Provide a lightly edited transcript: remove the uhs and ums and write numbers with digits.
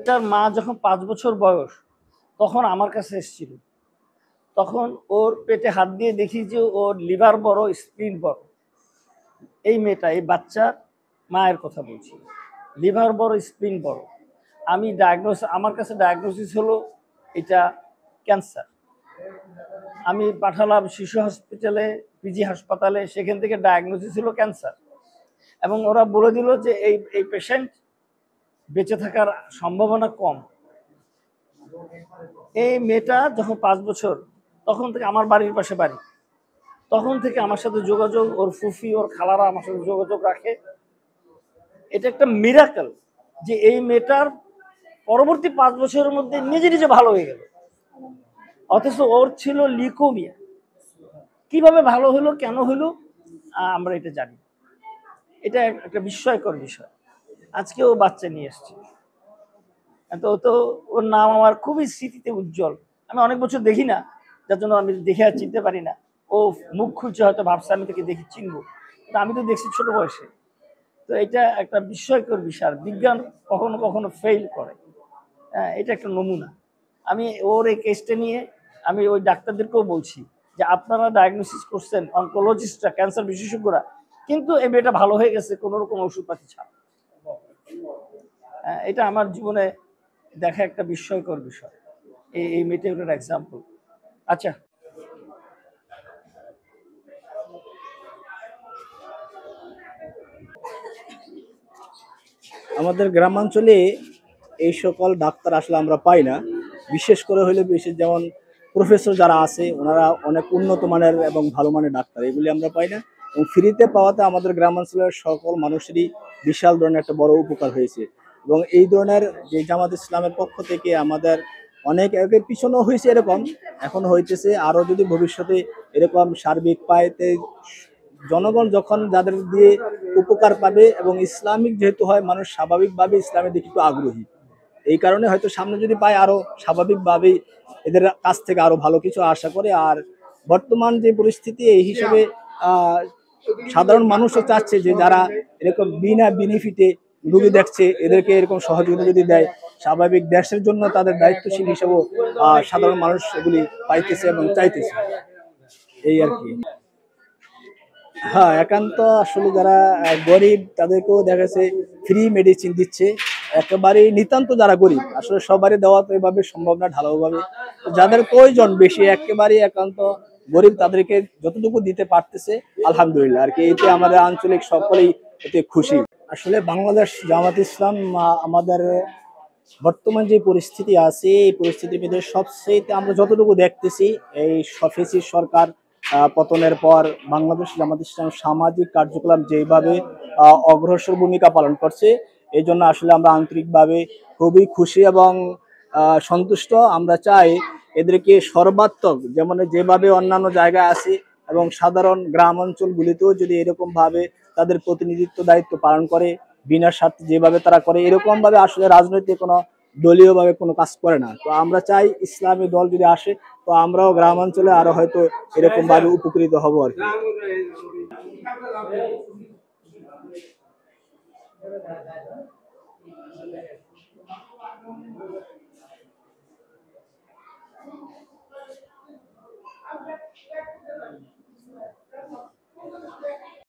তার মা যখন 5 বছর বয়স তখন আমার কাছে এসেছিল। তখন ওর পেটে হাত দিয়ে দেখি যে ওর লিভার বড়, স্প্লিন বড়। এই মেয়েটা, এই বাচ্চার মায়ের কথা বলছি, লিভার বড়, স্প্লিন বড়। আমার কাছে ডায়াগনোসিস হলো এটা ক্যান্সার। আমি পাঠালাম শিশু হসপিটালে, পিজি হাসপাতালে, সেখান থেকে ডায়াগনোসিস হলো ক্যান্সার। এবং ওরা বলে দিল যে এই পেশেন্ট বেঁচে থাকার সম্ভাবনা কম। এই মেয়েটা যখন 5 বছর, তখন থেকে আমার বাড়ির পাশে বাড়ি, তখন থেকে আমার সাথে যোগাযোগ, ওর ফুফি, ওর খালারা আমার সাথে যোগাযোগ রাখে। এটা একটা মিরাকেল যে এই মেয়েটার পরবর্তী 5 বছরের মধ্যে নিজে নিজে ভালো হয়ে গেল, অথচ ওর ছিল লিউকেমিয়া। কিভাবে ভালো হলো, কেন হলো, আমরা এটা জানি। এটা একটা বিস্ময়কর বিষয়। আজকে ও বাচ্চা নিয়ে এসছে, তো ওর নাম আমার খুবই স্মৃতিতে উজ্জ্বল। আমি অনেক বছর দেখি না, যার জন্য আমি দেখে আর চিনতে পারি না। ও মুখ খুলছে, হয়তো ভাবছে আমি তাকে দেখে চিনবো, কিন্তু আমি তো দেখছি ছোট বয়সে। তো এটা একটা বিস্ময়কর বিষয়। বিজ্ঞান কখনো কখনো ফেইল করে। হ্যাঁ, এটা একটা নমুনা। আমি ওর এই কেসটা নিয়ে আমি ওই ডাক্তারদেরকেও বলছি যে আপনারা ডায়াগনোসিস করছেন, অনকোলজিস্টরা, ক্যান্সার বিশেষজ্ঞরা, কিন্তু এই মেয়েটা ভালো হয়ে গেছে কোনো রকম ওষুধপাতি ছাড়া। এটা আমার জীবনে দেখা একটা বিস্ময়কর বিষয়। এই মেয়েটার এক্সাম্পল। আচ্ছা, আমাদের গ্রামাঞ্চলে এই সকল ডাক্তার আসলে আমরা পাই না। বিশেষ করে হলে যেমন প্রফেসর যারা আছে ওনারা অনেক উন্নত মানের এবং ভালো মানের ডাক্তার, এগুলি আমরা পাই না। এবং ফ্রিতে পাওয়াতে আমাদের গ্রামাঞ্চলের সকল মানুষেরই বিশাল ধরনের একটা বড় উপকার হয়েছে। এবং এই ধরনের যে জামাত ইসলামের পক্ষ থেকে আমাদের অনেক এর পিছনেও হয়েছে, এরকম এখন হইতেছে। আরও যদি ভবিষ্যতে এরকম সার্বিক পাইতে জনগণ যখন যাদের দিয়ে উপকার পাবে, এবং ইসলামিক যেহেতু হয়, মানুষ স্বাভাবিকভাবে ইসলামের দিকে একটু আগ্রহী। এই কারণে হয়তো সামনে যদি পায় আরো স্বাভাবিকভাবেই এদের কাছ থেকে আরো ভালো কিছু আশা করে। আর বর্তমান যে পরিস্থিতি, এই হিসেবে সাধারণ মানুষও চাচ্ছে যে যারা এরকম বিনা বেনিফিটে রুগী দেখছে, এদেরকে এরকম সহযোগিতা যদি দেয়, স্বাভাবিক দেশের জন্য তাদের দায়িত্বশীল হিসেবেও সাধারণ মানুষ এগুলি পাইতেছে এবং চাইতেছে, এই আর কি। হ্যাঁ, একান্ত আসলে যারা গরিব তাদেরকেও দেখা যাচ্ছে ফ্রি মেডিসিন দিচ্ছে। একেবারে নিতান্ত যারা গরিব, আসলে সবারই দেওয়া তো এভাবে সম্ভব না ঢালাওভাবে। যাদের প্রয়োজন বেশি, একেবারে একান্ত গরিব, তাদেরকে যতটুকু দিতে পারতেছে আলহামদুলিল্লাহ আর কি। এতে আমাদের আঞ্চলিক সকলেই এতে খুশি। আসলে বাংলাদেশ জামাত ইসলাম আমাদের বর্তমান যে পরিস্থিতি আছে, এই পরিস্থিতির ভিতরে সবচেয়ে আমরা যতটুকু দেখতেছি, এই ফ্যাসিস্ট সরকার পতনের পর বাংলাদেশ জামাত ইসলাম সামাজিক কার্যকলাপ যেভাবে অগ্রসর ভূমিকা পালন করছে, এই জন্য আসলে আমরা আন্তরিকভাবে খুবই খুশি এবং সন্তুষ্ট। আমরা চাই এদেরকে সর্বাত্মক, যেমন যেভাবে অন্যান্য জায়গায় আছে এবং সাধারণ গ্রাম অঞ্চলগুলিতেও যদি এরকম ভাবে তাদের প্রতিনিধিত্ব দায়িত্ব পালন করে, বিনা স্বার্থে যেভাবে তারা করে, এরকম ভাবে আসলে রাজনৈতিক কোনো দলীয় ভাবে কোনো কাজ করে না। তো আমরা চাই ইসলামী দল যদি আসে, তো আমরাও গ্রামাঞ্চলে আরো হয়তো এরকম ভাবে উপকৃত হব আর কি।